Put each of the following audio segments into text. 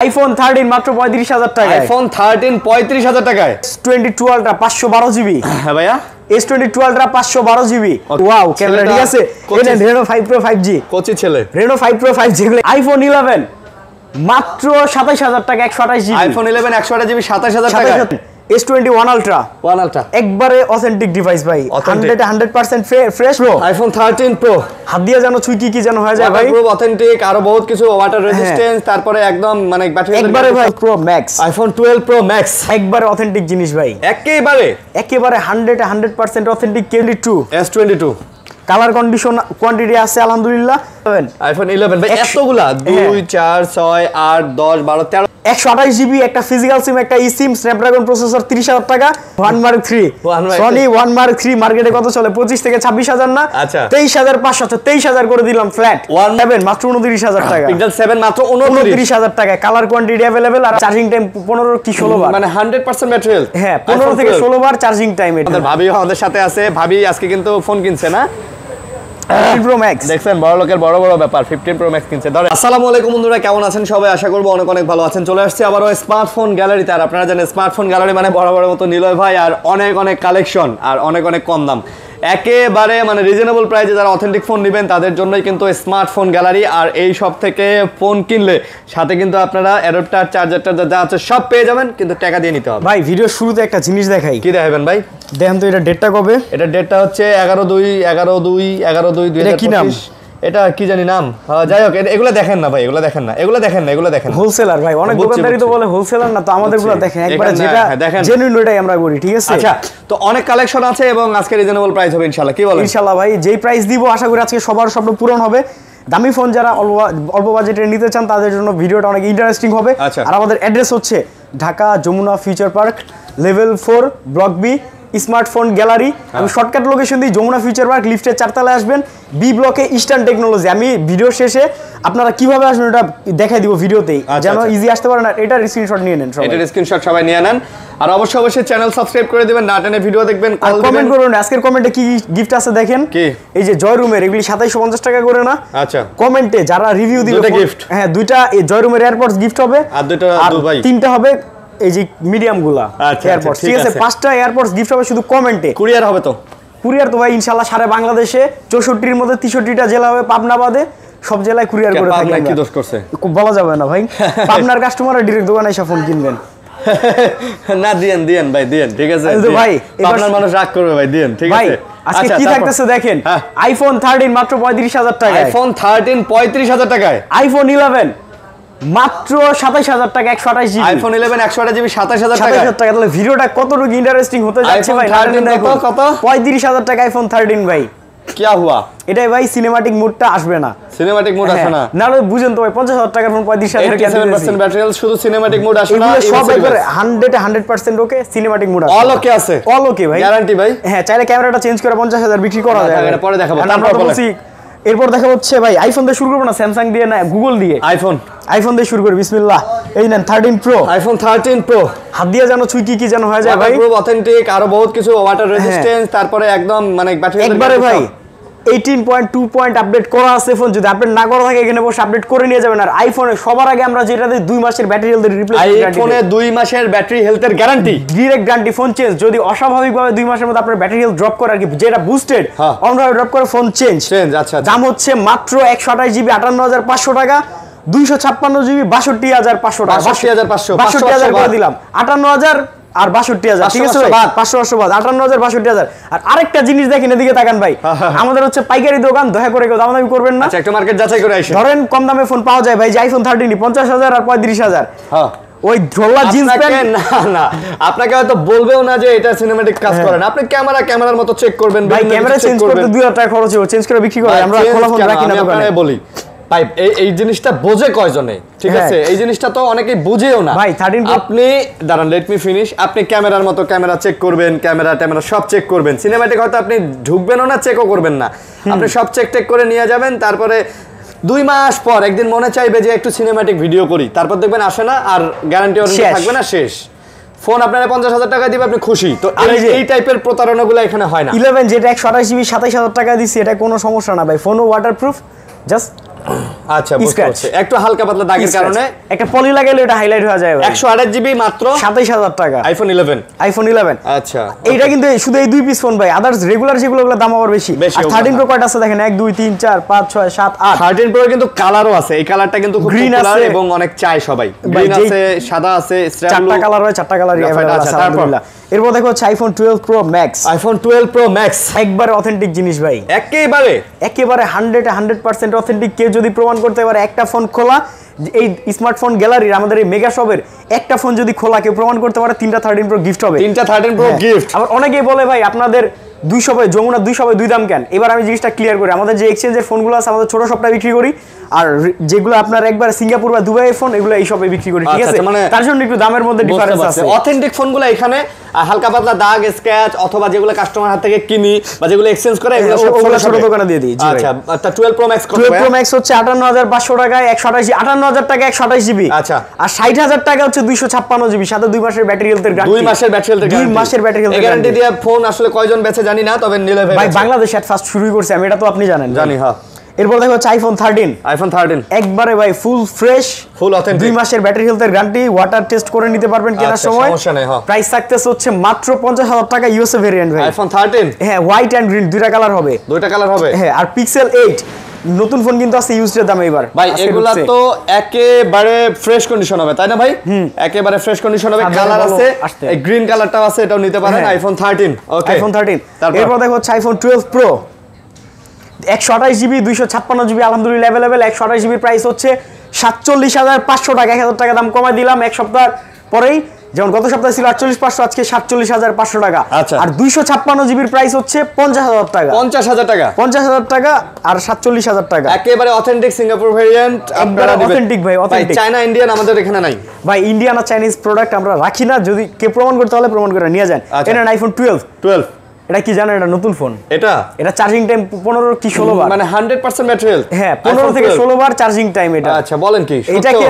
IPhone 13 মাত্র 35,000 টাকায়। IPhone 13 35,000 টাকায়। S22 Ultra 512 GB. হ্যাঁ ভাইয়া, S22 Ultra 512 GB. Wow, camera ঠিক আছে। এটা Reno 5 Pro 5G। কোচি ছেলে। Reno 5 Pro 5G গুলো। আইফোন 11 মাত্র 27,000 টাকা 128 জিবি। আইফোন 11 128 জিবি 27,000 টাকা। S21 Ultra একবারে অথেন্টিক ডিভাইস ভাই, 100% ফ্রেশ প্রো। আইফোন 13 প্রো হাত দিয়ে জানো ছুঁই কি যেন হয়ে যায় ভাই। প্রো অথেন্টিক, আরো বহুত কিছু, ওয়াটার রেজিস্ট্যান্স, তারপরে একদম মানে ব্যাটারি একবারে ভাই pro max. IPhone 12 pro max একবারে অথেন্টিক জিনিস ভাই, একেবারে 100% authentic. S22 colour condition quantity আছে আলহামদুলিল্লাহ। আইফোন 11 ভাই এতগুলা 2 4 6 8 10 12 13 128 জিবি একটা ফিজিক্যাল সিম, একটা eSIM, স্ন্যাপড্রাগন প্রসেসর, 30,000 টাকা। One mark 3 Sony one mark 3 মার্কেটে কত চলে? 25 থেকে 26,000 না? আচ্ছা 23,500, 23,000 করে দিলাম ফ্ল্যাট। 7 মাত্র 29,000 টাকা। পিক্সেল 7 মাত্র 29,000 টাকা। কালার কোয়ান্টিটি अवेलेबल আর চার্জিং টাইম 15 কি 16 বার, মানে 100% ব্যাটারি হেলথ। হ্যাঁ 15 থেকে 16 বার চার্জিং টাইম। আমাদের ভাবি আমাদের সাথে আছে, ভাবি আজকে কিন্তু ফোন কিনছে না, 15 Pro Max দেখছেন বড় লোকের বড় বড় ব্যাপার। 15 Pro Max কিনছে। ধরে আসসালামু আলাইকুম বন্ধুরা, কেমন আছেন সবাই? আশা করব অনেক অনেক ভালো আছেন। চলে আসছে আবারও স্মার্টফোন গ্যালারিতে। আর আপনারা জানেন স্মার্টফোন গ্যালারি মানে বড় বড় মতো নিলয় ভাই, আর অনেক অনেক কালেকশন, আর অনেক অনেক কম দাম, একেবারে মানে রিজনেবল প্রাইসে যারা অথেন্টিক ফোন নেবেন তাদের জন্যই কিন্তু স্মার্টফোন গ্যালারি। আর এই সব থেকে ফোন কিনলে সাথে কিন্তু আপনারা অ্যাডাপ্টার, চার্জার যা আছে সব পেয়ে যাবেন, কিন্তু টাকা দিয়ে নিতে হবে। ভাই ভিডিও শুরুতে একটা জিনিস দেখাই। কি দেখাবেন ভাই? দেখেন তো এটা ডেটটা কবে? এটা ডেটটা হচ্ছে 11/2/2025। এটা কি জানি নাম, যাই হোক এগুলো দেখেন না ভাই, এগুলো দেখেন না, এগুলো দেখেন। হোলসেলার ভাই, অনেক দোকানদারি তো বলে হোলসেলার না, তো আমাদেরগুলো দেখেন একবারে যেটা জেনুইন ওইটাই আমরা করি, ঠিক আছে? আচ্ছা, তো অনেক কালেকশন আছে এবং আজকে রিজনেবল প্রাইস হবে ইনশাআল্লাহ। কি বলেন? ইনশাআল্লাহ ভাই, যেই প্রাইস দিব আশা করি আজকে সবার স্বপ্ন পূরণ হবে। দামি ফোন যারা অল্প বাজেটে নিতে চান তাদের জন্য ভিডিওটা অনেক ইন্টারেস্টিং হবে। আর আমাদের অ্যাড্রেস হচ্ছে Dhaka Jamuna future park, level 4, block B, smartphone gallery. আমি শর্টকাট লোকেশন দিই, যমুনা ফিউচার পার্ক, লিফটের 4 তলায় আসবেন, বি ব্লকে ইস্টার্ন টেকনোলজি। আমি ভিডিও শেষে আপনারা কিভাবে আসবেন এটা দেখাই দিব ভিডিওতেই, যেন ইজি আসতে পারেন। আর এটার স্ক্রিনশট নিয়ে নেন, এটার স্ক্রিনশট সবাই নিয়ে নেন। আর অবশ্যই চ্যানেল সাবস্ক্রাইব করে দিবেন, না টেনে ভিডিও দেখবেন, কমেন্ট করুন। আজকের কমেন্টে কি গিফট আছে দেখেন। কি? এই যে জয় রুমের এগুলি 2750 টাকা করে না? আচ্ছা, কমেন্টে যারা রিভিউ দিবে দুটো গিফট, হ্যাঁ দুইটা এই জয় রুমের এয়ারপডস গিফট হবে, আর দুইটা দুবাই, তিনটা হবে এই যে মিডিয়াম গুলা এয়ারপডস, ঠিক আছে? 5টা এয়ারপডস গিফট হবে শুধু কমেন্টে। কুরিয়ার হবে তো? কুরিয়ার তো ভাই ইনশাআল্লাহ সারা বাংলাদেশে 64-র মধ্যে 63টা জেলা হবে, পাবনা বাদে সব জেলায় কুরিয়ার করে থাকি। কি দোষ করছে বলা যাবে না ভাই। পাবনার কাস্টমাররা ডাইরেক্ট দোকানে এসে ফোন কিনবেন না। দিয়েন ভাই, দিয়েন, ঠিক আছে ভাই। পাবনার মানুষ রাগ করবে ভাই, দিয়েন, ঠিক আছে? আজকে কি থাকতেছে দেখেন। আইফোন 13 মাত্র 35,000 টাকায়। আইফোন 13 35,000 টাকায়। আইফোন 11 মাত্র 27,000 টাকা 128 জিবি। আইফোন 11 128 জিবি 27,000 টাকা। 27,000 টাকা। তাহলে ভিডিওটা কতটুকু ইন্টারেস্টিং হতে যাচ্ছে ভাই। কত? 35,000 টাকা আইফোন 13 ভাই। কি হুয়া? এটাই ভাই সিনেমাটিক মোডটা আসবে না। সিনেমাটিক মোড আসবে না? না হলে বুঝেন তো ভাই 50,000 টাকার ফোন 35,000 টাকা 7% ব্যাটারি হেলথ, শুধু সিনেমাটিক মোড আসবে না। সব একবারে 100% ওকে, সিনেমাটিক মোড আসবে। অল ওকে আছে? অল ওকে ভাই, গ্যারান্টি ভাই। হ্যাঁ, চাইলে ক্যামেরাটা চেঞ্জ করে 50,000 বিক্রি করা যায়। এটা পরে দেখাবো। আমরা বলছি এরপর দেখা হচ্ছে ভাই আইফোন দিয়ে শুরু করব না স্যামসাং দিয়ে, না গুগল দিয়ে? আইফোন দিয়ে শুরু করি, বিসমিল্লাহ। এই নেন 13 প্রো। আইফোন 13 প্রো হাত দিয়ে জানো ছুঁই কি যেন হয়ে যায় ভাই। প্রো অথেন্টিক, আরো বহুত কিছু, ওয়াটার রেজিস্ট্যান্স, তারপরে একদম মানে ব্যাটারি একবারে ভাই 18.2 পয়েন্ট আপডেট করা আছে ফোন। যদি আপডেট না করা থাকে এখানে বসে আপডেট করে নিয়ে যাবেন। আর আইফোনে সবার আগে আমরা যেটা দিই 2 মাসের ব্যাটারি হেলথের রিপ্লেসমেন্ট। আইফোনে 2 মাসের ব্যাটারি হেলথের guarantee, direct guarantee. Phone change যদি অস্বাভাবিকভাবে 2 মাসের মধ্যে আপনার ব্যাটারি হেলথ ড্রপ করে, আর কি যেটা বুস্টেড অনভাবে ড্রপ করে, ফোন চেঞ্জ। আচ্ছা, দাম হচ্ছে মাত্র 128 জিবি 58,500 টাকা, 256 জিবি 62,500 টাকা। 62,500 করে দিলাম। 58,000 আর 62,000, ঠিক আছে? 500 বাদ 58,000 62,000। আর আরেকটা জিনিস দেখেন, এদিকে তাকান ভাই। আমাদের হচ্ছে পাইকারি দোকান, দয়া করে কেউ দামাদামি করবেন না। আচ্ছা, একটা মার্কেট যাচাই করে আসেন। ধরেন কম দামে ফোন পাওয়া যায় ভাই, যে আইফোন 13 50,000 আর 35,000। হ্যাঁ, ওই ঢোলা জিন্স প্যান্ট না, আপনাকে হয়তো বলবেও না যে এটা সিনেম্যাটিক কাজ করে না। আপনি ক্যামেরার মতো চেক করবেন ভাই, ক্যামেরা চেঞ্জ করতে 2,000 টাকা খরচ হবে, চেঞ্জ করে বিক্রি করে। আমরা খোলা ফোন রাখি না দোকানে। আমি বলি ভাই, এই জিনিসটা বোঝে কয়জনে, ঠিক আছে? এই জিনিসটা তো অনেকেই বুঝেও না ভাই। 13 আপনি দাঁড়ান, লেট মি ফিনিশ। আপনি ক্যামেরার মতো ক্যামেরা চেক করবেন, ক্যামেরা সব চেক করবেন। সিনেম্যাটিক হয়তো আপনি ঢুকবেনও না, চেকও করবেন না। আপনি সব চেক করে নিয়ে যাবেন, তারপরে 2 মাস পর একদিন মনে চাইবে যে একটু সিনেম্যাটিক ভিডিও করি, তারপর দেখবেন আসে না, আর গ্যারান্টি ওয়ারেন্টি থাকবে না, শেষ। ফোন আপনারা 50,000 টাকা দিবে, আপনি খুশি তো? এই টাইপের প্রতারণাগুলো এখানে হয় না। 11 যেটা 128 জিবি 27,000 টাকা দিছি, এটা কোনো সমস্যা না ভাই। ফোনও ওয়াটারপ্রুফ, জাস্ট আচ্ছা বুঝতে পারছি, একটু হালকা পাতলা দাগের কারণে একটা পলি লাগাইলে এটা হাইলাইট হয়ে যায়। 128 জিবি মাত্র 27000 টাকা আইফোন 11। আচ্ছা এইটা কিন্তু শুধু এই দুই পিস ফোন ভাই, আদার্স রেগুলার যেগুলো দাম আবার বেশি। আর 13 প্রো কয়টা আছে দেখেন, 1 2 3 4 5 6 7 8। 13 প্রো কিন্তু কালারও আছে, এই কালারটা কিন্তু খুব পপুলার এবং অনেক চাই সবাই। গ্রিন আছে, সাদা আছে, চারটা কালার হয়, চারটা কালারই अवेलेबल আছে আলহামদুলিল্লাহ। এরপর দেখো হচ্ছে iPhone 12 pro max. IPhone 12 pro max একবারে অথেন্টিক জিনিস ভাই, একেবারে 100% অথেন্টিক। কেউ যদি প্রমাণ করতে পারে একটা ফোন খোলা, এই স্মার্টফোন গ্যালারির আমাদের এই মেগা শপের একটা ফোন যদি খোলা কেউ প্রমাণ করতে পারে, 3টা 13 প্রো গিফট হবে। 3টা 13 প্রো গিফট। আবার অনেকেই বলে ভাই আপনাদের 200 ভাই যমুনা 200 ভাই 2 দাম কেন? এবার আমি জিনিসটা ক্লিয়ার করি, আমাদের যে এক্সচেঞ্জের ফোনগুলো আছে আমাদের ছোট শপটা বিক্রি করি, আর যেগুলো আপনার একবার সিঙ্গাপুর বা দুবাইয়ের ফোন এগুলো এই শপে বিক্রি করি, ঠিক আছে? মানে তার জন্য একটু দামের মধ্যে ডিফারেন্স আছে। অথেন্টিক ফোনগুলো এখানে হালকা পাতলা দাগ স্ক্র্যাচ অথবা যেগুলো কাস্টমার হাত থেকে কিনি বা যেগুলো এক্সচেঞ্জ করে এগুলো ছোট দোকানে দিয়ে দিই। আচ্ছা, 12 প্রো ম্যাক্স কত? 12 প্রো ম্যাক্স হচ্ছে 58500 টাকায় 128 58000 টাকা 128 জিবি। আচ্ছা, আর 60000 টাকা হচ্ছে 256 জিবি, সাথে 2 মাসের ব্যাটারি হেলথের গ্যারান্টি। 2 মাসের ব্যাটারি হেলথের গ্যারান্টি। 2 মাসের ব্যাটারি হেলথের গ্যারান্টি দিয়ে ফোন আসলে কয়জন বেচে জানি না, তবে নিলে ভাই বাংলাদেশ এট ফার্স্ট শুরুই করছে, আমি এটা তো আপনি জানেন। জানি, হ্যাঁ। এরপর দেখো হচ্ছে আইফোন 13। আইফোন 13 একবারে ভাই ফুল ফ্রেশ, ফুল অথেন্টিক, 2 মাসের ব্যাটারি হেলথের গ্যারান্টি, ওয়াটার টেস্ট করে নিতে পারবেন কেনার সময়। সমস্যা নেই। হ্যাঁ, প্রাইস থাকতেছে হচ্ছে মাত্র 50000 টাকা ইউএসএ ভেরিয়েন্ট ভাই। আইফোন 13, হ্যাঁ, হোয়াইট এন্ড গ্রিন দুইটা কালার হবে। হ্যাঁ, আর পিক্সেল 8 নতুন ফোন কিন্তু আছে ইউজড দামে এবার ভাই। এগুলা তো একেবারে ফ্রেশ কন্ডিশন হবে, তাই না ভাই? একেবারে ফ্রেশ কন্ডিশন হবে। কালার আছে, এই গ্রিন কালারটাও আছে, এটাও নিতে পারেন। আইফোন 13। ওকে, আইফোন 13। এরপর দেখো হচ্ছে আইফোন 12 প্রো 128 জিবি 256 জিবি আলহামদুলিল্লাহ अवेलेबल। 128 জিবির প্রাইস হচ্ছে 47500 টাকা, 1000 টাকা দাম কমাই দিলাম এক সপ্তাহ পরেই। যেমন গত সপ্তাহে ছিল 48500, আজকে 47500 টাকা। আর 256 জিবির প্রাইস হচ্ছে 50000 টাকা। 50000 টাকা, 50000 টাকা আর 47000 টাকা। একেবারে অথেন্টিক সিঙ্গাপুর ভেরিয়েন্ট, একবারে অথেন্টিক ভাই, অথেন্টিক। চায়না ইন্ডিয়ান আমাদের এখানে নাই ভাই, ইন্ডিয়ান আর চাইনিজ প্রোডাক্ট আমরা রাখি না, যদি কে প্রমাণ করতে হলে প্রমাণ করে নিয়ে যান। এটা আইফোন 12। এটা কি জানেন? এটা নতুন ফোন। এটা চার্জিং টাইম 15 কি 16 বার, মানে 100% ব্যাটারি হেলথ। হ্যাঁ, 15 থেকে 16 বার চার্জিং টাইম এটা। আচ্ছা, বলেন কি এটা কি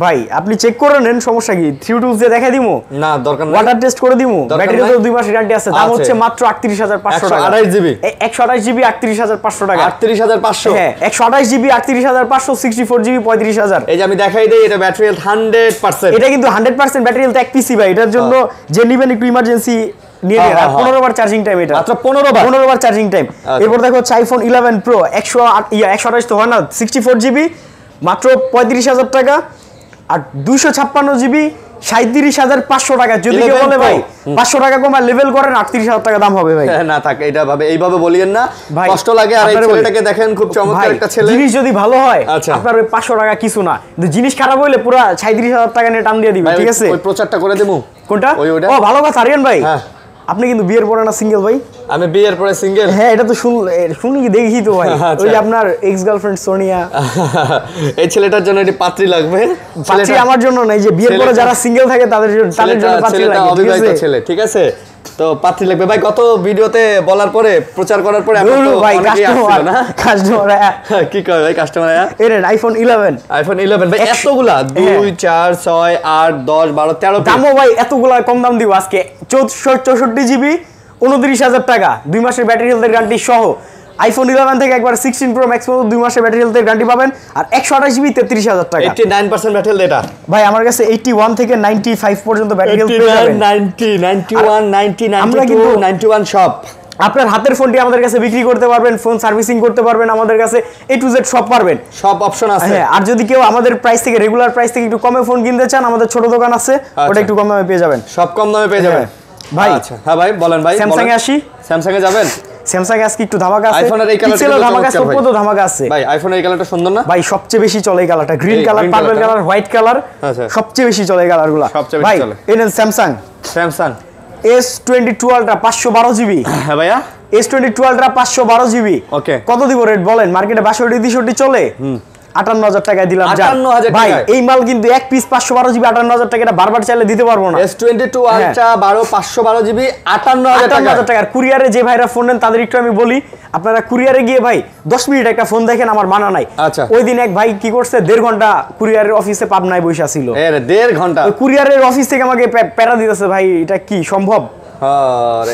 ভাই? আপনি চেক করে নেন, সমস্যা কি? 3 টুলস দিয়ে দেখাই দিমু? না, দরকার নাই। ওয়াটার টেস্ট করে দিমু। ব্যাটারি তো 2 মাস গ্যারান্টি আছে। দাম হচ্ছে মাত্র 38500 টাকা। 128 জিবি 128 জিবি 38500 টাকা। 38500। হ্যাঁ, 128 জিবি 38500, 64 জিবি 35000। এই যে আমি দেখাই দেই, এটা ব্যাটারি হেলথ 100%। এটা কিন্তু 100% ব্যাটারি হেলথ এক পিসি ভাই। এটার জন্য যে নিবেন একটু ইমার্জেন্সি নিয়ে নেন। আর 15 বার চার্জিং টাইম, এটা মাত্র 15 বার চার্জিং টাইম। এরপর দেখো হচ্ছে আইফোন 11 প্রো 128 তো হয় না, 64 জিবি মাত্র 35000 টাকা। আর 256 জিবি 37500 টাকা। যদি কেউ বলে ভাই 500 টাকা কমা লেভেল করেন, 38000 টাকা দাম হবে ভাই। না থাক, এটা ভাবে এইভাবে বলিয়েন না, কষ্ট লাগে। আর এই ছেলেটাকে দেখেন, খুব চমৎকার একটা ছেলে। জিনিস যদি ভালো হয় আপনার ওই 500 টাকা কিছু না, কিন্তু জিনিস খারাপ হইলে পুরো 37000 টাকা নিয়ে টান দিয়ে দিবে, ঠিক আছে? ওই প্রচারটা করে দেবো। কোনটা? ও ভালো কথা আরিয়ান ভাই। আপনি কিন্তু বিয়ের পরে না সিঙ্গেল ভাই? আমি বিয়ের পরে সিঙ্গেল। হ্যাঁ, এটা তো শুনি দেখি তো ভাই। ওই যে আপনার এক্স গার্লফ্রেন্ড সোনিয়া, এই ছেলেটার জন্য এটি পাত্রী লাগবে। পাত্রী আমার জন্য নাই, যে বিয়ের পরে যারা সিঙ্গেল থাকে তাদের জন্য পাত্রী লাগে, অবিবাহিত ছেলে, ঠিক আছে? তো পাত্রী লাগবে ভাই। কত ভিডিওতে বলার পরে, প্রচার করার পরে আমরা তো অনেকেই আসছিল না। কাস্টমার কি কয় ভাই? কাস্টমার এর আইফোন 11। আইফোন 11 ভাই, এতগুলা 2 4 6 8 10 12 13 দামও ভাই এতগুলা কম দাম দিব আজকে। 64 জিবি 29000 টাকা, 2 মাসের ব্যাটারি হেলথের গ্যারান্টি সহ। আইফোন 11 থেকে একবার 16 প্রো ম্যাক্স পর্যন্ত 2 মাসের ব্যাটারি হেলথের গ্যারান্টি পাবেন। আর 128 জিবি 33000 টাকা। 89% ব্যাটারি হেলথ। এটা ভাই আমার কাছে 81 থেকে 95 পর্যন্ত ব্যাটারি হেলথ পেয়ে যাবেন। 90 91 90 92 91 সব। আপনার হাতের ফোনটি আমাদের কাছে বিক্রি করতে পারবেন, ফোন সার্ভিসিং করতে পারবেন, আমাদের কাছে A to Z সব পারবেন, সব অপশন আছে। হ্যাঁ, আর যদি কেউ আমাদের প্রাইস থেকে, রেগুলার প্রাইস থেকে একটু কমে ফোন কিনতে চান, আমাদের ছোট দোকান আছে, ওটা একটু কম দামে পেয়ে যাবেন। সব কম দামে পেয়ে যাবেন ভাই। আচ্ছা, হ্যাঁ ভাই বলেন ভাই। স্যামসাং এ আসি। স্যামসাং এ যাবেন? স্যামসাং আজকে একটু ধামাকা আছে। আইফোনের এই কালারটা ধামাকা আছে, ওপো তো ধামাকা আছে ভাই। আইফোনের এই কালারটা সুন্দর না ভাই? সবচেয়ে বেশি চলে এই কালারটা, green colour, purple colour, white colour, সবচেয়ে বেশি চলে এই কালারগুলো ভাই। এই নেন স্যামসাং S22 আলট্রা 512 জিবি। হ্যাঁ ভাইয়া, S22 আলট্রা 512 জিবি। ওকে, কত দিব রেট বলেন? মার্কেটে 62 চলে, 58000 টাকায় দিলাম। 58000 ভাই এই মাল কিন্তু এক পিস 512 জিবি 58000 টাকা, এটা বারবার চাইলে দিতে পারবো না। S22 আলট্রা 512 জিবি 58000 টাকা। কুরিয়ারে যে ভাইরা ফোন নেন তাদের একটু আমি বলি, আপনারা কুরিয়ারে গিয়ে ভাই 10 মিনিট একটা ফোন দেখেন, আমার মানা নাই। আচ্ছা, ওই দিন এক ভাই কি করছে, 1.5 ঘন্টা কুরিয়ারের অফিসে পাবনায় বসে ছিল। 1.5 ঘন্টা কুরিয়ারের অফিস থেকে আমাকে প্যারা দিতেছে, ভাই এটা কি সম্ভব?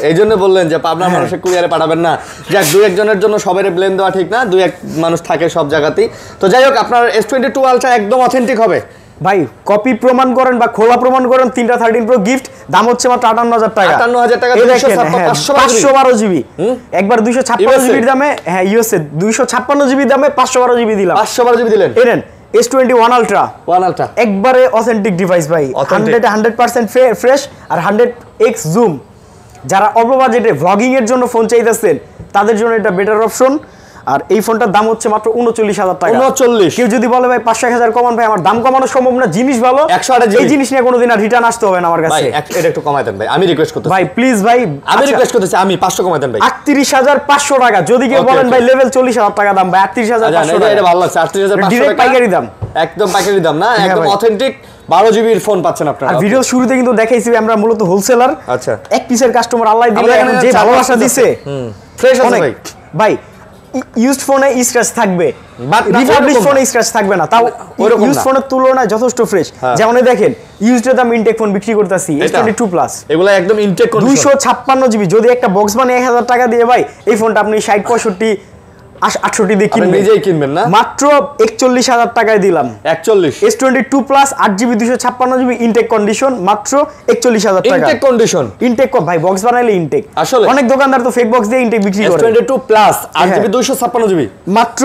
এই জন্য বললেন যে পাবনার মানুষের কুরিয়ারে পাঠাবেন না, যাক দুই একজনের জন্য সবাই ব্লেম দেওয়া ঠিক না, দুই এক মানুষ থাকে সব জায়গাতেই। তো যাই হোক, আপনার S22 Ultra একদম অথেন্টিক হবে ভাই, কপি প্রমাণ করেন বা খোলা প্রমাণ করেন, 3টা 13 Pro গিফট, দাম হচ্ছে মাত্র 58,000 টাকা। 58,000 টাকা 512 জিবি, একবার 256 জিবির দামে, হ্যাঁ ইউএসএ 256 জিবি দামে 512 জিবি দিলাম। 512 জিবি দিলেন। এরেন S21 Ultra একবারে অথেন্টিক ডিভাইস ভাই, 100% ফ্রেশ আর 100x জুম। যারা অল্প বাজেটে ভ্লগিং এর জন্য ফোন চাইতেছেন তাদের জন্য এটা বেটার অপশন। আর এই ফোনটার দাম হচ্ছে মাত্র 39,000 টাকা। 39। কেউ যদি বলে ভাই 500-1000 কমান, ভাই আমার দাম কমানো সম্ভব না, জিনিস ভালো, এই জিনিস নিয়ে কোনোদিন আর রিটার্ন আসতে হবে না আমার কাছে। এটা একটু কমাই দেন ভাই, আমি রিকোয়েস্ট করতেছি ভাই, প্লিজ ভাই, আমি রিকোয়েস্ট করতেছি, আমি 500 কমাই দেন ভাই। 38,500 টাকা। যদি কেউ বলেন ভাই লেভেল 40,000 টাকা দাম, ভাই 38,500 টাকা। এটা ভালো লাগছে, 38,500 ডিরেক্ট পাইকারি দাম, একদম পাইকারি দাম না, একদম অথেন্টিক 12 জিবির ফোন পাচ্ছেন আপনারা। আর ভিডিও শুরুতে কিন্তু দেখাইছি আমরা মূলত হোলসেলার। আচ্ছা, এক পিসের কাস্টমার আল্লাহ দিলে, যে ভালোবাসা দিছে ফ্রেশ আছে ভাই। ভাই ইউজড ফোনে স্ক্র্যাচ থাকবে, বাট রিফার্বিশড ফোনে স্ক্র্যাচ থাকবে না, তাও ইউজড ফোনের তুলনায় যথেষ্ট ফ্রেশ। যেমন দেখেন ইউজড দাম ইনটেক ফোন বিক্রি করতেছি S22 প্লাস, এগুলা একদম ইনটেক কন্ডিশন, 256 জিবি। যদি একটা বক্স বানিয়ে 1000 টাকা দিয়ে ভাই এই ফোনটা আপনি 60, 65, 68 দিয়ে কিনবেন, নিজেই কিনবেন না, মাত্র 41,000 টাকায় দিলাম। 41 S22 plus 8GB 256GB intact condition, মাত্র 41,000 টাকা। ইনটেক কন্ডিশন, ইনটেক ভাই, বক্স বানাইলে ইনটেক। আসলে অনেক দোকানদার তো ফেক বক্স দিয়ে ইনটেক বিক্রি করে। S22 প্লাস 8GB 256GB মাত্র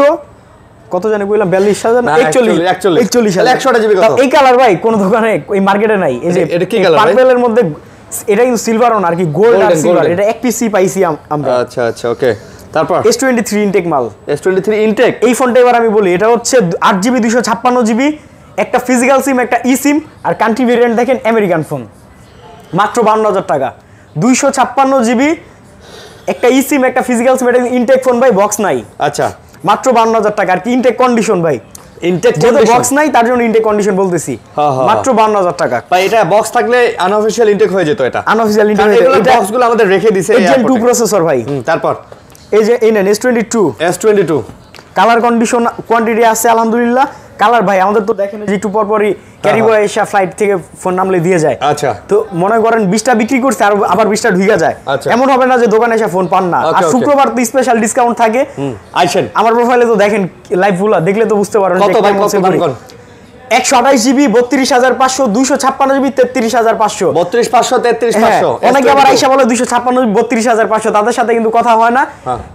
কত জানি কইলাম, 42,000 না 41,000 100 জিবি কত? এই কালার ভাই কোন দোকানে এই মার্কেটে নাই। এই যে এটা কি কালার? পার্পলের মধ্যে, এটা কিন্তু সিলভার না আর কি, গোল্ড আর সিলভার, এটা এক পিসি পাইছি আমরা। আচ্ছা আচ্ছা, ওকে। তারপর S23 ইনটেক মাল, S23 ইনটেক। এই ফোনটা এবার আমি বলি, এটা হচ্ছে 8GB 256GB, একটা ফিজিক্যাল সিম, একটা ই সিম, আর কান্ট্রি ভেরিয়েন্ট দেখেন আমেরিকান ফোন, মাত্র 52,000 টাকা। 256GB, একটা ই সিম, একটা ফিজিক্যাল সিম, এটা ইনটেক ফোন ভাই, বক্স নাই। আচ্ছা, মাত্র 52,000 টাকা। আর কি ইনটেক কন্ডিশন ভাই, ইনটেক যেহেতু বক্স নাই তার জন্য ইনটেক কন্ডিশন বলতেছি, মাত্র 52,000 টাকা। ভাই এটা বক্স থাকলে আনঅফিশিয়াল ইনটেক হয়ে যেত, এটা আনঅফিশিয়াল ইনটেক। এই বক্সগুলো আমাদের রেখে দিয়েছে Gen 2 প্রসেসর ভাই। তারপর এই যে এই নেন S22 কালার কন্ডিশন কোয়ান্টিটি আছে আলহামদুলিল্লাহ। কালার ভাই আমাদের তো দেখেন যে একটু পরপরই ক্যারি বয় এসে ফ্লাইট থেকে ফোন নামলে দিয়ে যায়। আচ্ছা, তো মনে করেন 20টা বিক্রি করছে আর আবার 20টা ঢুকে যায়, এমন হবে না যে দোকানে এসে ফোন পান না। আর শুক্রবার তো স্পেশাল ডিসকাউন্ট থাকে। আইছেন আমার প্রোফাইলে তো দেখেন লাইভগুলো, দেখলে তো বুঝতে পারবেন কত ভাই, কত দাম? 128GB 32,500, 256GB 33,500, 32,500 33,500। অনেকে আবার আইসা বলে 256GB 32,500, তাদের সাথে কিন্তু কথা হয় না।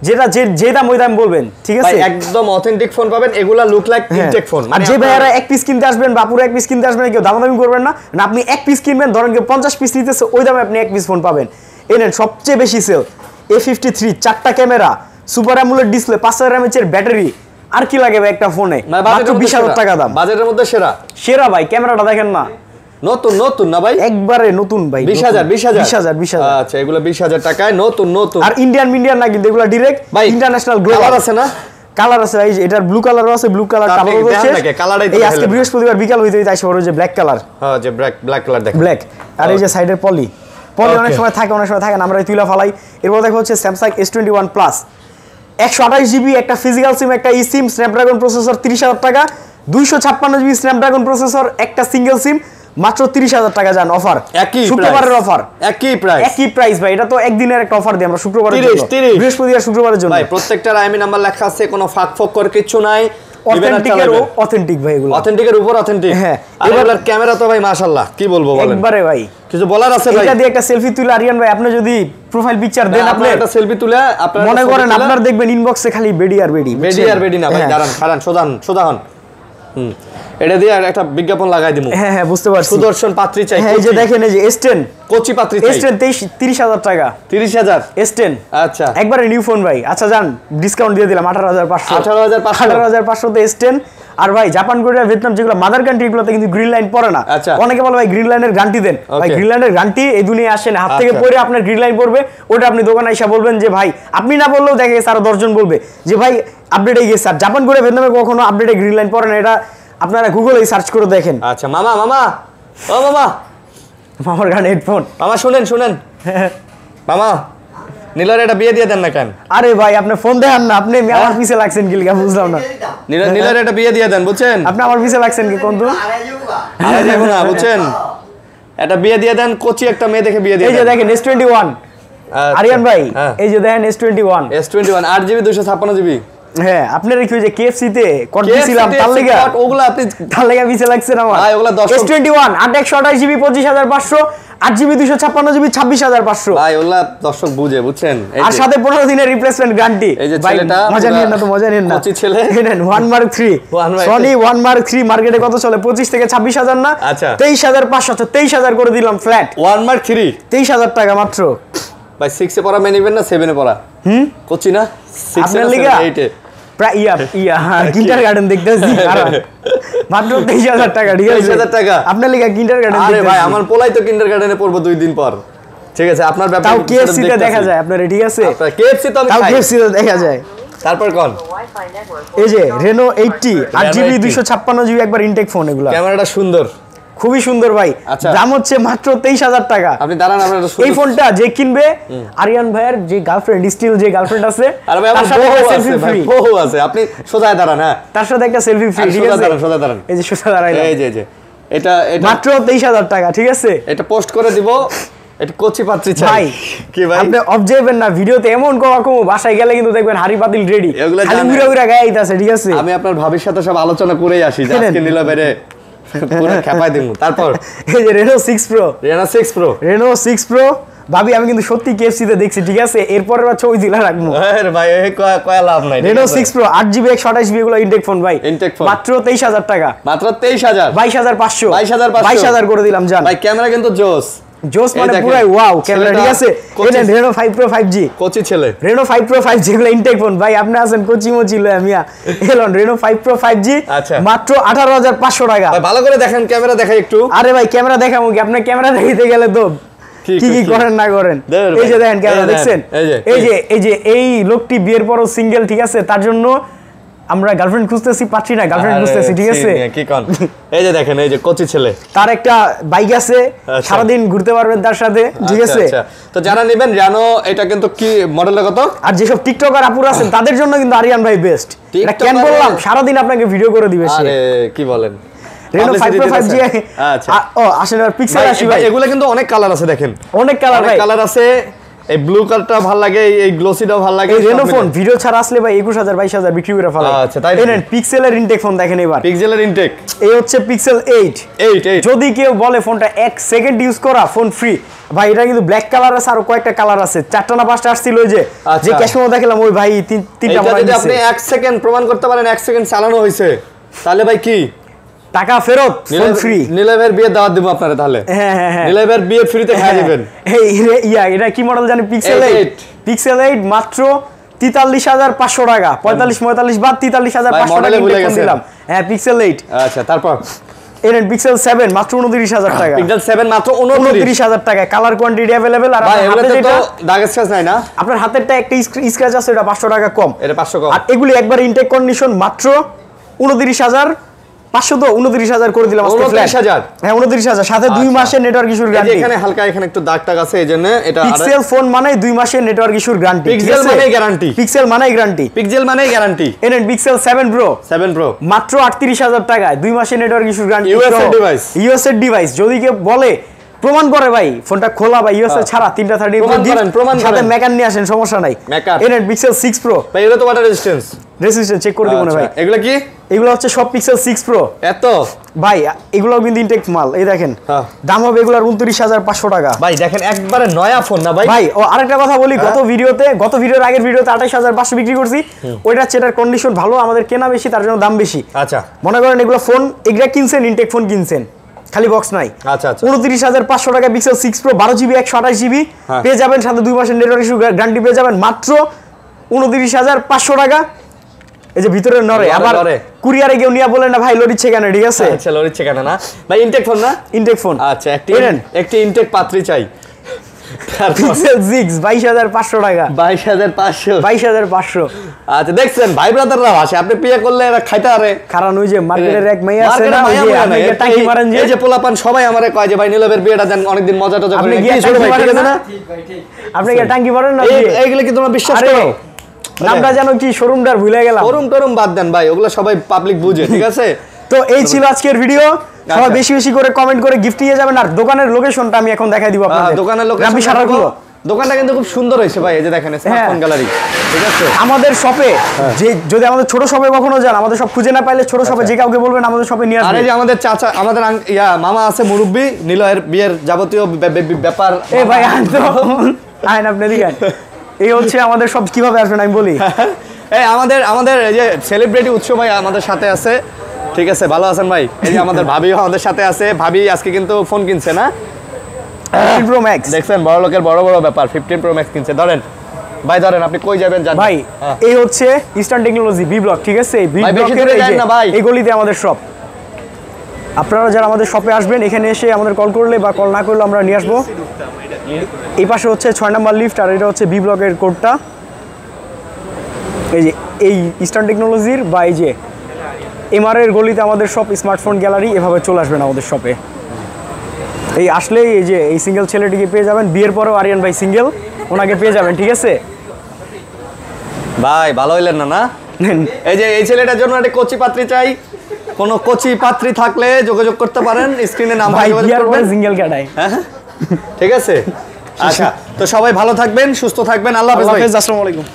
যেটা যে দাম ওই দাম বলবেন, ঠিক আছে? একদম অথেন্টিক ফোন পাবেন, এগুলা লুক লাইক ইনটেক ফোন। আর যে ভাইয়ারা এক পিস কিনতে আসবেন বা পুরো এক পিস কিনতে আসবেন, কেউ দামাদামি করবেন না, না আপনি এক পিস কিনবেন, ধরেন কেউ 50 পিস নিতেছে, ওই দামে আপনি এক পিস ফোন পাবেন। এই নেন সবচেয়ে বেশি সেল A53, 4টা camera, super AMOLED display, 5000 mAh battery, আর কি লাগে ভাই একটা ফোনে? মাত্র 20,000 টাকা দাম। বাজেটের মধ্যে সেরা ভাই। ক্যামেরাটা দেখেন না, নতুন না ভাই, একবারে নতুন ভাই। 20,000 আচ্ছা, এগুলো 20,000 টাকায় নতুন। আর ইন্ডিয়ান না কিন্তু এগুলো ডাইরেক্ট ইন্টারন্যাশনাল গ্লোবাল আছে না, কালার আছে। এই যে এটার ব্লু কালারও আছে, ব্লু কালার কালার আছে। এই আজকে বৃহস্পতিবার বিকাল হইতে আইসা বড় যে ব্ল্যাক কালার, হ্যাঁ যে ব্ল্যাক কালার দেখেন, ব্ল্যাক। আর এই যে সাইডের পলি অনেক সময় থাকে, অনেক সময় থাকে না, আমরা তুইলা ফালাই। এরপর দেখো হচ্ছে স্যামসাং S21 প্লাস, 128GB, একটা ফিজিক্যাল সিম, একটা ই সিম, স্ন্যাপড্রাগন প্রসেসর, 30,000 টাকা। 256GB স্ন্যাপড্রাগন প্রসেসর, একটা সিঙ্গেল সিম, মাত্র 30,000 টাকা। যান অফার, শুক্রবারের অফার, একই প্রাইস ভাই। এটা তো একদিনের একটা অফার দিই আমরা শুক্রবারের জন্য, বৃহস্পতিবার শুক্রবারের জন্য ভাই। প্রত্যেকটার আইএমই নাম্বার লেখা আছে, কোনো ফাঁক কর কিছু নাই। অথেন্টিক ভাই, এগুলো অথেন্টিকের উপর অথেন্টিক। হ্যাঁ, এগুলোর ক্যামেরা তো ভাই মাশাআল্লাহ, কি বলবো বলেন একবারে ভাই। কিছু বলার আছে ভাই? এটা দিয়ে একটা সেলফি তুলে আরিয়ান ভাই, আপনি যদি প্রোফাইল পিকচার দেন, আপনি একটা সেলফি তুলে আপনারা মনে করেন আপনার দেখবেন ইনবক্সে খালি বেডি আর বেডি না ভাই। দাঁড়ান সোজা হন। এটা দিয়ে একটা বিজ্ঞাপন লাগাই দিমু। হ্যাঁ বুঝতে পারছি। সুদর্শন পাত্রী চাই। এই যে দেখেন, এই যে S10 কোচি পাত্রী চাই। S10 30,000 টাকা। 30,000 S10। আচ্ছা, একবারে নিউ ফোন ভাই। আচ্ছা যান, ডিসকাউন্ট দিয়ে দিলাম 18,500। 18,500 তে S10। আর ভাই জাপান, কোরিয়া, ভিয়েতনাম যেগুলো মাদার কান্ট্রি, এগুলোতে কিন্তু গ্রিন লাইন পড়ে না। অনেকে বলে ভাই গ্রিন লাইনের গ্যারান্টি দেন। ভাই গ্রিন লাইনের গ্যারান্টি এই দুনিয়া আসে না, হাত থেকে পড়ে আপনার গ্রিন লাইন পড়বে, ওটা আপনি দোকানে এসে বলবেন যে ভাই, আপনি না বললেও দেখে গেছে আরো 10 জন বলবে যে ভাই আপডেট হয়ে গেছে। আর জাপান, কোরিয়া, ভিয়েতনামে কখনো আপডেটে গ্রিন লাইন পড়ে না, এটা আপনারা গুগলে সার্চ করে দেখেন। আচ্ছা মামা মামার গান হেডফোন। মামা শুনেন মামা, নীলার এটা বিয়ে দিয়ে দেন না কেন? আরে ভাই আপনি ফোন দেন না, আপনি আমার পিছে লাগছেন কি লিগা বুঝলাম না। নীলার এটা বিয়ে দিয়ে দেন, বুঝছেন? আপনি আমার পিছে লাগছেন কি কোন দূর? আরে দেখো না, বুঝছেন? এটা বিয়ে দিয়ে দেন, কোচি একটা মেয়ে দেখে বিয়ে দিয়ে দেন। এই যে দেখেন S21 আরিয়ান ভাই, এই যে দেখেন S21 8GB 256GB। হ্যাঁ, আপনারা কি যে KFC তে কট দিছিলাম তার লাগা, ওগুলা আপনি তার লাগা পিছে লাগছে না আমার। ভাই ওগুলা 10 S21 8/128GB 25500, 8GB 256GB 26500। ভাই ওগুলা দর্শক বুঝে, বুঝছেন? আর সাথে 15 দিনের রিপ্লেসমেন্ট গ্যারান্টি। এই যে ছেলেটা মজা নিয়েন না, তো মজা নিয়েন না। কোচি ছেলে নেন 1 Mark 3 সনি 1 Mark 3 মার্কেটে কত চলে? 25 থেকে 26000 না? আচ্ছা 23500, 23000 করে দিলাম ফ্ল্যাট। 1 Mark 3 23000 টাকা মাত্র। ভাই 6 এ পড়া মেনে নেবেন না 7 এ পড়া? কোচি না 6 আপনার এ লিগা 8 এ প্রায় কিন্ডারগার্টেন দেখতেছি মাত্র 23000 টাকা। ঠিক আছে 23000 টাকা আপনার লিগা কিন্ডারগার্টেন। আরে ভাই আমার পোলাই তো কিন্ডারগার্টেনে পড়বো 2 দিন পর। ঠিক আছে আপনার ব্যাপার তাও KFC তে দেখা যায় আপনারে। ঠিক আছে KFC তো আমি খাই, KFC তে দেখা যায়। তারপর কোন এই যে Reno 80 8GB 256GB একবার ইনটেক ফোন। এগুলা ক্যামেরাটা সুন্দর, খুবই সুন্দর ভাই। দাম হচ্ছে মাত্র 23000 টাকা। আপনি দাঁড়ান, আপনার এই ফোনটা যে কিনবে, আরিয়ান ভাইয়ের যে গার্লফ্রেন্ড, স্টিল যে গার্লফ্রেন্ড আছে, আরে ভাই আমার সেলফি ফ্রি বহু আছে, আপনি সোজায় দাঁড়ান। হ্যাঁ তার সাথে একটা সেলফি ফ্রি। ঠিক আছে সোজা দাঁড়ান, এই যে সোজা দাঁড়াইলাম। এই যে এটা মাত্র 23000 টাকা। ঠিক আছে এটা পোস্ট করে দিব। এটা কোচি পাত্রী চাই ভাই। কি ভাই আপনি অবজার্ভেন না ভিডিওতে এমন কম বাসায় গেলে কিন্তু দেখবেন হাড়ি পাতিল রেডি, খালি ঘুরে ঘুরে গায়ে আইতাছে। ঠিক আছে আমি আপনার ভাবির সাথে সব আলোচনা করেই আসি যে আজকে নিল বেরে পুরো খেপাই দিমু। তারপর এই যে Reno 6 Pro ভাবি, আমি কিন্তু সত্যি KFC তে দেখছি। ঠিক আছে এরপরের বার ছবি দিলা রাখবো। আরে ভাই এই কয় লাভ নাই। Reno 6 Pro 8GB 128GB এগুলো ইনটেক ফোন ভাই, মাত্র 23000 টাকা। মাত্র 23000 22500 22000 করে দিলাম জান। ভাই ক্যামেরা কিন্তু জোস মানে পুরাই ওয়াও ক্যামেরা। ঠিক আছে এটা Reno 5 Pro 5G কোচি ছেলে, Reno 5 Pro 5G এগুলো ইনটেক ফোন ভাই। আপনি আছেন কোচি মোচি লয় মিয়া। এলন Reno 5 Pro 5G মাত্র 18500 টাকা। ভাই ভালো করে দেখেন, ক্যামেরা দেখাই একটু। আরে ভাই ক্যামেরা দেখামু কি? আপনি ক্যামেরা দেখাইতে গেলে তো কি করেন না করেন। এই যে দেখেন ক্যামেরা দেখছেন, এই লোকটি বিয়ের পরও সিঙ্গেল। ঠিক আছে তার জন্য আমরা গার্লফ্রেন্ড খুঁজতেছি, পাচ্ছি না, গার্লফ্রেন্ড খুঁজতেছি। ঠিক আছে কি কোন এই যে দেখেন, এই যে কোচি ছেলে, তার একটা বাইক আছে, সারা দিন ঘুরতে পারবেন তার সাথে। ঠিক আছে তো যারা নেবেন জানো এটা কিন্তু কি মডেলটা কত। আর যেসব টিকটকার আপুরা আছেন তাদের জন্য কিন্তু আরিয়ান ভাই বেস্ট। এটা কেন বললাম, সারা দিন আপনাকে ভিডিও করে দিবে সে। আরে কি বলেন Reno 5 Pro 5G। আচ্ছা আসেন আর পিক্সেল আসি ভাই। এগুলা কিন্তু অনেক কালার আছে, দেখেন অনেক কালার ভাই। কালার আছে, এই ব্লু কালারটা ভালো লাগে, এই গ্লোসিটাও ভালো লাগে। এই Reno ফোন ভিডিও ছাড়া আসলে ভাই 21000 22000 বিক্রি করে ফেলে। আচ্ছা তাই নেন পিক্সেলের ইনটেক ফোন দেখেন এবার। পিক্সেলের ইনটেক এই হচ্ছে Pixel 8। যদি কেউ বলে ফোনটা 1 সেকেন্ড ইউজ করা ফোন ফ্রি, ভাই এটা কিন্তু ব্ল্যাক কালার আছে, আর কয়েকটা কালার আছে, 4টা না 5টা আসছিল ওই যে ক্যাশমো দেখালাম, ওই ভাই 3টা মডেল। যদি আপনি 1 সেকেন্ড প্রমাণ করতে পারেন 1 সেকেন্ড চালানো হয়েছে, তাহলে ভাই কি টাকা ফেরত, ফোন ফ্রি। নীলাভের বিয়ে দাওয়াত দেব আপনারা তাহলে। হ্যাঁ নীলাভের বিয়ে ফ্রিতে খাইয়ে দিবেন। এই এটা কি মডেল জানি? Pixel 8 মাত্র 43500 টাকা। 45 বাদ 43500 টাকা দিলাম। হ্যাঁ Pixel 8। আচ্ছা তারপর Pixel 7 মাত্র 29000 টাকা। Pixel 7 মাত্র 29000 টাকা। Colour quantity available. আর আপনার হাতে তো দাগ স্ক্র্যাচ নাই না? আপনার হাতেরটা একটা স্ক্র্যাচ আছে, এটা 500 টাকা কম। এটা 500 কম। আর এগুলি একবার ইনটেক কন্ডিশন মাত্র 29500 তো 29000 করে দিলাম আজকে ফ্ল্যাট। 29000 হ্যাঁ 29000 সাথে 2 মাসের নেটওয়ার্ক ইস্যুর গ্যারান্টি। এখানে হালকা এখানে একটু দাগ টাগ আছে, এইজন্য এটা পিক্সেল ফোন মানে 2 মাসের নেটওয়ার্ক ইস্যুর গ্যারান্টি। পিক্সেল মানে গ্যারান্টি, পিক্সেল মানে গ্যারান্টি, পিক্সেল মানে গ্যারান্টি। এনেন Pixel 7 Pro মাত্র 38000 টাকায় 2 মাসের নেটওয়ার্ক ইস্যুর গ্যারান্টি। ইউএস এর ডিভাইস যদি কেউ বলে প্রমাণ করে ভাই ফোনটা খোলা ভাই ইউএস এর ছাড়া 3টা 30 প্রমাণ সাথে মেকার নিয়ে আসেন, সমস্যা নাই। এনেন Pixel 6 Pro ভাই, এটা তো ওয়াটার রেজিস্ট্যান্স চেক করে দিব না ভাই। এগুলা কি? এগুলো হচ্ছে সব Pixel 6 Pro। এত ভাই এগুলো কিন্তু ইনটেক মাল। এই দেখেন দাম হবে এগুলার 29500 টাকা। ভাই দেখেন একবারে নয়া ফোন না ভাই। ভাই ও আরেকটা কথা বলি, গত ভিডিওর আগের ভিডিওতে 28500 বিক্রি করছি। ওইটা চেটার কন্ডিশন ভালো, আমাদের কেনা বেশি তার জন্য দাম বেশি। আচ্ছা মনে করেন এগুলো ফোন এগুলা কিনছেন, ইনটেক ফোন কিনছেন, খালি বক্স নাই। আচ্ছা 29500 টাকা Pixel 6 Pro 12GB 128GB পেয়ে যাবেন, সাথে 2 মাসের নেটওয়ার্ক ইস্যু গ্যারান্টি পেয়ে যাবেন মাত্র 29500 টাকা। এই যে ভিতরে নরে, আবার কুরিয়ারে কেউ নিয়ে বলেন না ভাই লড়িচ্ছে কেন। ঠিক আছে আচ্ছা লড়িচ্ছে কেন না ভাই, ইনটেক ফোন না? Intact phone. আচ্ছা একটি ইনটেক পাত্রী চাই। Pixel 6 22500 টাকা। 22500। আচ্ছা দেখছেন ভাই ব্রাদাররা আসে, আপনি বিয়ে করলে এরা খাইতে আরে কারণ ওই যে মার্কেটের এক মাইয়া আছে না, ওই যে আপনি যে টাকি মারেন যে, এই যে পোলাপান সবাই আমারে কয় যে ভাই নীলাভের বিয়েটা দেন, অনেকদিন মজা টজা করে। আপনি কি ছোট ভাই ঠিক আছে না? আপনি কি টাঙ্কি মারেন না? এইগুলো কি তোমরা বিশ্বাস করো? নামটা জানো কি? শোরুমটার ভুলে গেলাম। শোরুম বাদ দেন ভাই, ওগুলো সবাই পাবলিক বুঝে। ঠিক আছে তো এই ছিল আজকের ভিডিও। সবাই বেশি বেশি করে কমেন্ট করে গিফট নিয়ে যাবেন। আর দোকানের লোকেশনটা আমি এখন দেখাই দিব আপনাদের। দোকানের লোকেশন রাব্বি শাটার গুলো, দোকানটা কিন্তু খুব সুন্দর হয়েছে ভাই, এই যে দেখেন স্মার্টফোন গ্যালারি, ঠিক আছে। আমাদের শপে যে যদি আমাদের ছোট শপে কখনো যান, আমাদের সব খুঁজে না পাইলে ছোট শপে যে কাউকে বলবেন আমাদের শপে নিয়ে আসবে। আর এই যে আমাদের চাচা, আমাদের মামা আছে মুরব্বি, নিলয়ের বিয়ের যাবতীয় ব্যাপার। এ ভাই আইন আপনি দিকেন। এই হচ্ছে আমাদের সব কিভাবে আসবেন আমি বলি। এই আমাদের এই যে সেলিব্রিটি উৎস ভাই আমাদের সাথে আছে, ঠিক আছে, ভালো আছেন ভাই। এই যে আমাদের ভাবিও আমাদের সাথে আছে, ভাবি আজকে কিন্তু ফোন কিনছে না, 15 Pro Max দেখছেন, বড় লোকের বড় বড় ব্যাপার, 15 Pro Max কিনছে। ধরেন ভাই, ধরেন আপনি কই যাবেন জানেন ভাই? এই হচ্ছে ইস্টার্ন টেকনোলজি বি ব্লক, ঠিক আছে। বি ব্লকের এই গলিতে আমাদের শপ। আপনারা যারা আমাদের শপে আসবেন, এখানে এসে আমাদের কল করলে বা কল না করলে আমরা নিয়ে আসবো। এই পাশে হচ্ছে 6 নাম্বার লিফট, আর এটা হচ্ছে বি ব্লকের কোডটা। এই যে এই ইস্টার্ন টেকনোলজির বা এই যে এমআর এর গলিতে আমাদের শপ, স্মার্টফোন গ্যালারি। এভাবে চলে আসবেন আমাদের শপে। এই আসলেই এই যে এই সিঙ্গেল ছেলেটিকে পেয়ে যাবেন। বিয়ের পরেও আরিয়ান ভাই সিঙ্গেল, ওনাকে পেয়ে যাবেন, ঠিক আছে ভাই। ভালো হইলেন না? এই যে এই ছেলেটার জন্য একটা কচি পাত্রী চাই, কোন কচি পাত্রী থাকলে যোগাযোগ করতে পারেন, স্ক্রিনে নাম্বার যোগাযোগ করবেন। সিঙ্গেল কাটাই, ঠিক আছে। আচ্ছা, তো সবাই ভালো থাকবেন, সুস্থ থাকবেন, আল্লাহ হাফেজ। আসসালামু আলাইকুম।